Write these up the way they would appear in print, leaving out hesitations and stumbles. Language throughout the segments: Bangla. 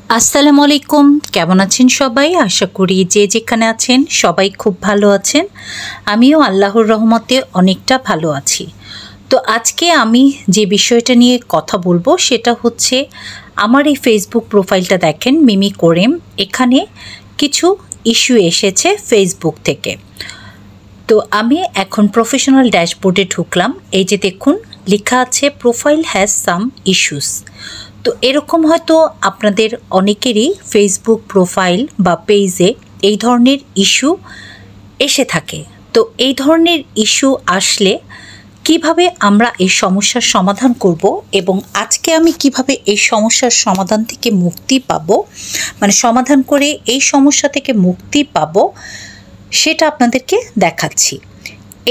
আসসালামু আলাইকুম, কেমন আছেন সবাই? আশা করি যে যেখানে আছেন সবাই খুব ভালো আছেন। আমিও আল্লাহর রহমতে অনেকটা ভালো আছি। তো আজকে আমি যে বিষয়টা নিয়ে কথা বলবো সেটা হচ্ছে আমার এই ফেসবুক প্রোফাইলটা দেখেন, মিমি কোরেম। এখানে কিছু ইস্যু এসেছে ফেসবুক থেকে। তো আমি এখন প্রফেশনাল ড্যাশবোর্ডে ঢুকলাম। এই যে দেখুন লেখা আছে প্রোফাইল হ্যাজ সাম ইস্যুস। তো এরকম হয়তো আপনাদের অনেকেরই ফেসবুক প্রোফাইল বা পেজে এই ধরনের ইস্যু এসে থাকে। তো এই ধরনের ইস্যু আসলে কিভাবে আমরা এই সমস্যার সমাধান করব এবং আজকে আমি কিভাবে এই সমস্যার সমাধান থেকে মুক্তি পাব, মানে সমাধান করে এই সমস্যা থেকে মুক্তি পাব, সেটা আপনাদেরকে দেখাচ্ছি।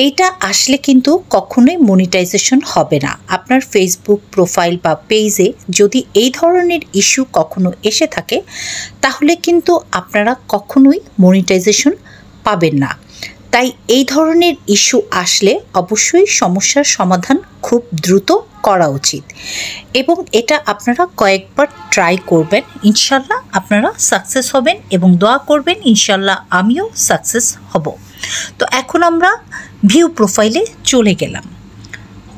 এইটা আসলে কিন্তু কখনোই মনিটাইজেশন হবে না। আপনার ফেসবুক প্রোফাইল বা পেজে যদি এই ধরনের ইস্যু কখনো এসে থাকে তাহলে কিন্তু আপনারা কখনোই মনিটাইজেশন পাবেন না। তাই এই ধরনের ইস্যু আসলে অবশ্যই সমস্যার সমাধান খুব দ্রুত করা উচিত এবং এটা আপনারা কয়েকবার ট্রাই করবেন। ইনশাল্লাহ আপনারা সাকসেস হবেন এবং দোয়া করবেন ইনশাল্লাহ আমিও সাকসেস হব। তো এখন আমরা ভিউ প্রোফাইলে চলে গেলাম।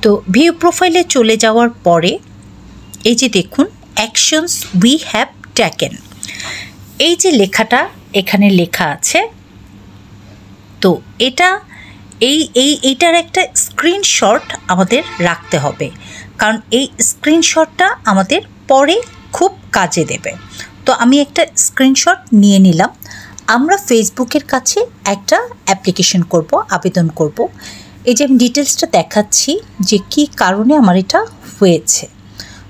তো ভিউ প্রোফাইলে চলে যাওয়ার পরে এই যে দেখুন অ্যাকশনস উই হ্যাভ টেকেন, এই যে লেখাটা এখানে লেখা আছে। তো এইটার একটা স্ক্রিনশট আমাদের রাখতে হবে, কারণ এই স্ক্রিনশটটা আমাদের পরে খুব কাজে দেবে। তো আমি একটা স্ক্রিনশট নিয়ে নিলাম। আমরা ফেসবুকের কাছে একটা অ্যাপ্লিকেশন করব, আবেদন করব। এই যে আমি ডিটেলসটা দেখাচ্ছি যে কী কারণে আমার এটা হয়েছে।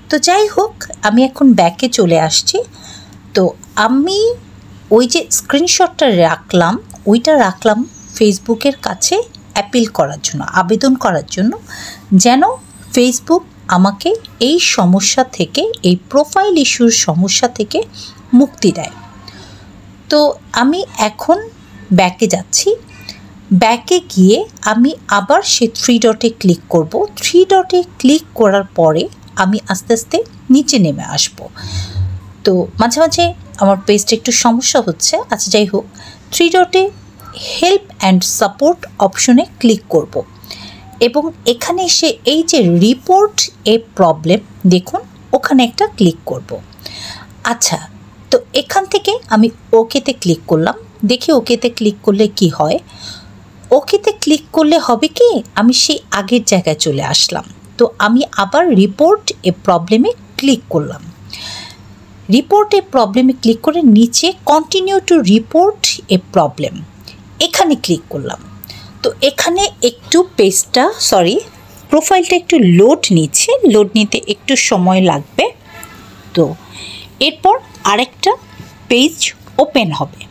তো যাই হোক, আমি এখন ব্যাকে চলে আসছি। তো আমি ওই যে স্ক্রিনশটটা রাখলাম, ওইটা রাখলাম ফেসবুকের কাছে অ্যাপিল করার জন্য, আবেদন করার জন্য, যেন ফেসবুক আমাকে এই সমস্যা থেকে, এই প্রোফাইল ইস্যুর সমস্যা থেকে মুক্তি দেয়। তো আমি এখন ব্যাকে যাচ্ছি। ব্যাকে গিয়ে আমি আবার সে 3 ডটে ক্লিক করব। 3 ডটে ক্লিক করার পরে আমি আস্তে আস্তে নিচে নেমে আসব। তো মাঝে মাঝে আমার পেজটা একটু সমস্যা হচ্ছে। আচ্ছা যাই হোক, 3 ডটে হেল্প অ্যান্ড সাপোর্ট অপশনে ক্লিক করব এবং এখানে এসে এই যে রিপোর্ট এ প্রবলেম দেখুন, ওখানে একটা ক্লিক করব। আচ্ছা, তো এখান থেকে আমি ওকেতে ক্লিক করলাম। দেখি ওকেতে ক্লিক করলে কি হয়। ওকেতে ক্লিক করলে হবে কি, আমি সেই আগের জায়গায় চলে আসলাম। তো আমি আবার রিপোর্ট এ প্রবলেমে ক্লিক করলাম। রিপোর্ট এ প্রবলেমে ক্লিক করে নিচে continue to report A problem, এখানে ক্লিক করলাম। তো এখানে একটু প্রোফাইলটা একটু লোড নিচ্ছে, লোড নিতে একটু সময় লাগবে। তো এরপর আরেকটা পেজ ওপেন হবে।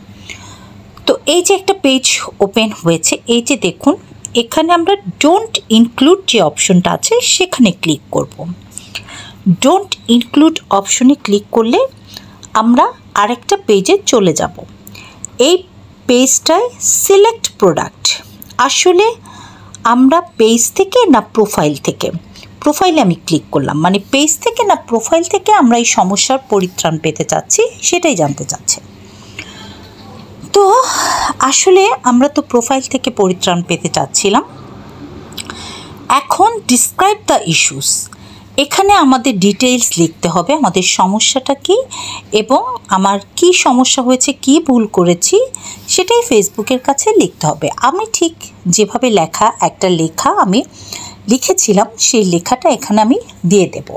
তো এই যে একটা পেজ ওপেন হয়েছে, এই যে দেখুন এখানে আমরা ডোন্ট ইনক্লুড যে অপশনটা আছে সেখানে ক্লিক করব। ডোন্ট ইনক্লুড অপশনে ক্লিক করলে আমরা আরেকটা পেজে চলে যাব। এই পেজটায় সিলেক্ট প্রোডাক্ট, আসলে আমরা পেজ থেকে না প্রোফাইল থেকে, প্রোফাইলে আমি ক্লিক করলাম, মানে পেজ থেকে না প্রোফাইল থেকে আমরা এই সমস্যার পরিত্রাণ পেতে চাচ্ছি সেটাই জানতে চাচ্ছে। তো আসলে আমরা তো প্রোফাইল থেকে পরিত্রাণ পেতে চাচ্ছিলাম। এখন ডিসক্রাইব দ্য ইস্যুস, এখানে আমাদের ডিটেইলস লিখতে হবে, আমাদের সমস্যাটা কি এবং আমার কি সমস্যা হয়েছে, কি ভুল করেছি সেটাই ফেসবুকের কাছে লিখতে হবে। আমি ঠিক যেভাবে একটা লেখা আমি লিখেছিলাম সেই লেখাটা এখানে আমি দিয়ে দেব।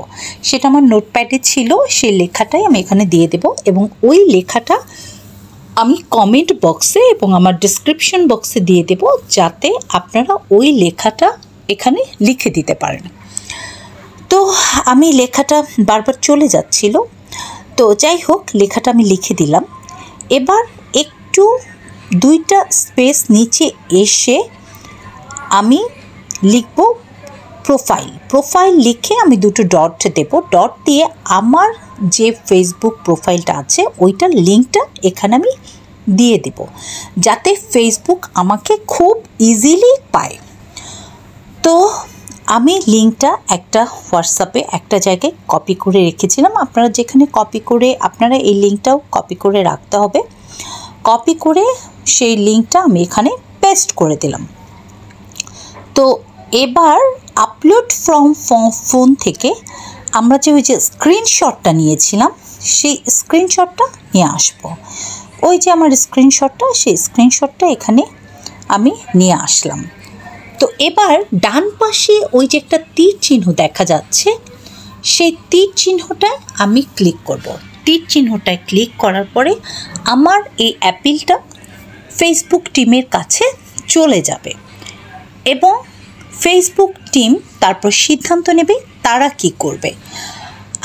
সেটা আমার নোটপ্যাডে ছিল, সেই লেখাটাই আমি এখানে দিয়ে দেব এবং ওই লেখাটা আমি কমেন্ট বক্সে এবং আমার ডেসক্রিপশন বক্সে দিয়ে দেব, যাতে আপনারা ওই লেখাটা এখানে লিখে দিতে পারেন। তো আমি লেখাটা বারবার চলে যাচ্ছিল, তো যাই হোক লেখাটা আমি লিখে দিলাম। এবার একটু 2টা স্পেস নিচে এসে আমি লিখব প্রোফাইল লিখে আমি 2টো ডট দেব। ডট দিয়ে আমার যে ফেসবুক প্রোফাইলটা আছে ওইটার লিঙ্কটা এখানে আমি দিয়ে দেব, যাতে ফেসবুক আমাকে খুব ইজিলি পায়। তো আমি লিঙ্কটা একটা হোয়াটসঅ্যাপে একটা জায়গায় কপি করে রেখেছিলাম। আপনারা যেখানে কপি করে আপনারা এই লিঙ্কটাও কপি করে রাখতে হবে। কপি করে সেই লিঙ্কটা আমি এখানে পেস্ট করে দিলাম। তো এবার আপলোড ফ্রম ফোন থেকে আমরা যে ওই যে স্ক্রিনশটটা নিয়েছিলাম সেই স্ক্রিনশটটা নিয়ে আসব। ওই যে আমার স্ক্রিনশটটা, সেই স্ক্রিনশটটা এখানে আমি নিয়ে আসলাম। তো এবার ডান পাশে ওই যে একটা তীর চিহ্ন দেখা যাচ্ছে, সেই তীর চিহ্নটায় আমি ক্লিক করব। তীর চিহ্নটায় ক্লিক করার পরে আমার এই অ্যাপিলটা ফেসবুক টিমের কাছে চলে যাবে এবং ফেসবুক টিম তারপর সিদ্ধান্ত নেবে তারা কি করবে।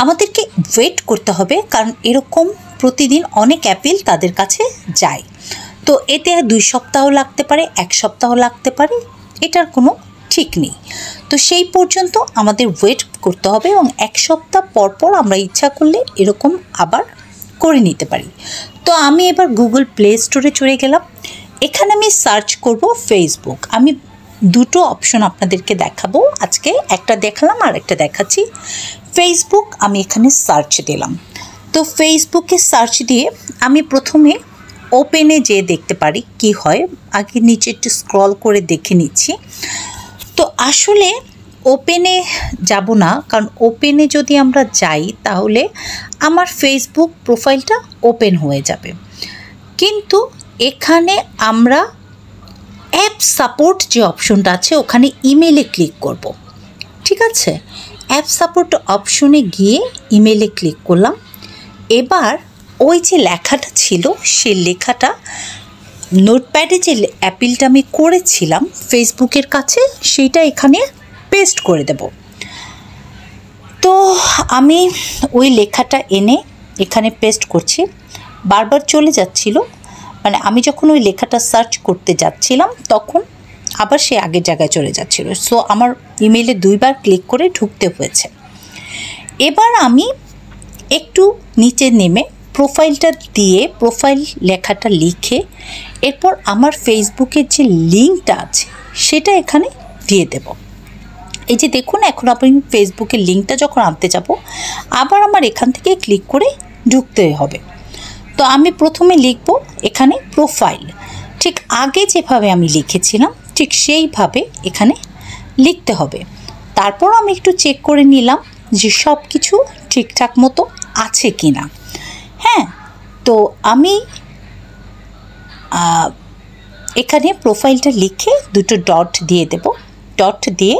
আমাদেরকে ওয়েট করতে হবে, কারণ এরকম প্রতিদিন অনেক অ্যাপিল তাদের কাছে যায়। তো এতে 2 সপ্তাহ লাগতে পারে, 1 সপ্তাহ লাগতে পারে, এটার কোনো ঠিক নেই। তো সেই পর্যন্ত আমাদের ওয়েট করতে হবে এবং 1 সপ্তাহ পর পর আমরা ইচ্ছা করলে এরকম আবার করে নিতে পারি। তো আমি এবার গুগল প্লে স্টোরে চলে গেলাম। এখানে আমি সার্চ করব ফেসবুক। আমি 2টো অপশন আপনাদেরকে দেখাবো আজকে, একটা দেখালাম আর একটা দেখাচ্ছি। ফেসবুক আমি এখানে সার্চ দিলাম। তো ফেসবুকে সার্চ দিয়ে আমি প্রথমে ওপেনে যেয়ে দেখতে পারি কি হয়। আগে নিচে একটু স্ক্রল করে দেখে নিচ্ছি। তো আসলে ওপেনে যাব না, কারণ ওপেনে যদি আমরা যাই তাহলে আমার ফেসবুক প্রোফাইলটা ওপেন হয়ে যাবে। কিন্তু এখানে আমরা অ্যাপ সাপোর্ট যে অপশনটা আছে ওখানে ইমেলে ক্লিক করব। ঠিক আছে, অ্যাপ সাপোর্ট অপশনে গিয়ে ইমেলে ক্লিক করলাম। এবার ওই যে লেখাটা ছিল সেই লেখাটা নোটপ্যাডে যে অ্যাপিলটা আমি করেছিলাম ফেসবুকের কাছে সেইটা এখানে পেস্ট করে দেব। তো আমি ওই লেখাটা এনে এখানে পেস্ট করছি। বারবার চলে যাচ্ছিল, মানে আমি যখন ওই লেখাটা সার্চ করতে যাচ্ছিলাম তখন আবার সে আগের জায়গায় চলে যাচ্ছিল। সো আমার ইমেলে 2 বার ক্লিক করে ঢুকতে হয়েছে। এবার আমি একটু নিচে নেমে প্রোফাইলটা দিয়ে প্রোফাইল লেখাটা লিখে এরপর আমার ফেসবুকের যে লিঙ্কটা আছে সেটা এখানে দিয়ে দেব। এই যে দেখুন, এখন আপনি ফেসবুকের লিঙ্কটা যখন আনতে যাব আবার আমার এখান থেকে ক্লিক করে ঢুকতে হবে। তো আমি প্রথমে লিখব এখানে প্রোফাইল, ঠিক আগে যেভাবে আমি লিখেছিলাম ঠিক সেইভাবে এখানে লিখতে হবে। তারপর আমি একটু চেক করে নিলাম যে সব কিছু ঠিকঠাক মতো আছে কি না। হ্যাঁ, তো আমি এখানে প্রোফাইলটা লিখে 2টো ডট দিয়ে দেব। ডট দিয়ে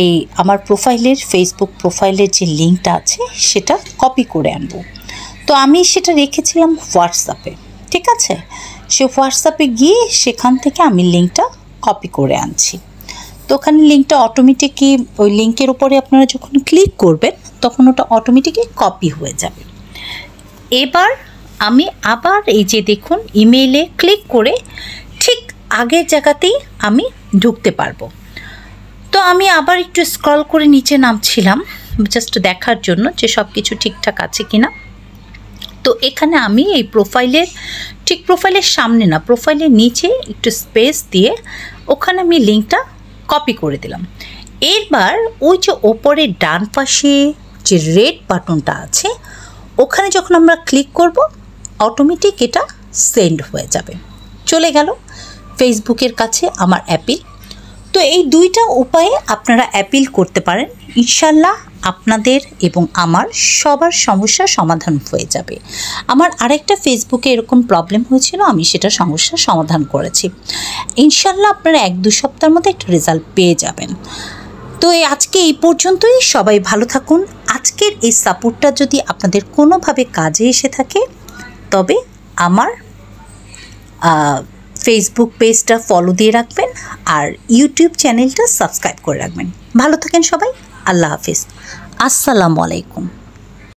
এই আমার প্রোফাইলের ফেসবুক প্রোফাইলের যে লিঙ্কটা আছে সেটা কপি করে আনবো। তো আমি সেটা রেখেছিলাম হোয়াটসঅ্যাপে। ঠিক আছে, সে হোয়াটসঅ্যাপে গিয়ে সেখান থেকে আমি লিঙ্কটা কপি করে আনছি। তো ওখানে লিঙ্কটা অটোমেটিকই ওই লিঙ্কের উপরে আপনারা যখন ক্লিক করবেন তখন ওটা অটোমেটিকই কপি হয়ে যাবে। এবার আমি আবার এই যে দেখুন ইমেইলে ক্লিক করে ঠিক আগের জায়গাতেই আমি ঢুকতে পারবো। তো আমি আবার একটু স্ক্রল করে নিচে নামছিলাম জাস্ট দেখার জন্য যে সব কিছু ঠিকঠাক আছে কি না। তো এখানে আমি এই প্রোফাইলের ঠিক প্রোফাইলের সামনে না, প্রোফাইলের নিচে একটু স্পেস দিয়ে ওখানে আমি লিঙ্কটা কপি করে দিলাম। এবার ওই যে ওপরে ডান পাশে যে রেড বাটনটা আছে ওখানে যখন আমরা ক্লিক করব অটোমেটিক এটা সেন্ড হয়ে যাবে, চলে গেল ফেসবুকের কাছে আমার অ্যাপিল। তো এই 2টা উপায়ে আপনারা অ্যাপিল করতে পারেন। ইনশাল্লাহ আপনাদের এবং আমার সবার সমস্যার সমাধান হয়ে যাবে। আমার আরেকটা ফেসবুকে এরকম প্রবলেম হয়েছিল, আমি সেটা সমস্যার সমাধান করেছি। ইনশাল্লাহ আপনারা 1-2 সপ্তাহের মধ্যে একটা রেজাল্ট পেয়ে যাবেন। তো আজকে এই পর্যন্তই, সবাই ভালো থাকুন। আজকের এই সাপোর্টটা যদি আপনাদের কোনোভাবে কাজে এসে থাকে তবে আমার ফেসবুক পেজটা ফলো দিয়ে রাখবেন আর ইউটিউব চ্যানেলটা সাবস্ক্রাইব করে রাখবেন। ভালো থাকেন সবাই, আল্লাহ হাফিজ, আসসালামু আলাইকুম।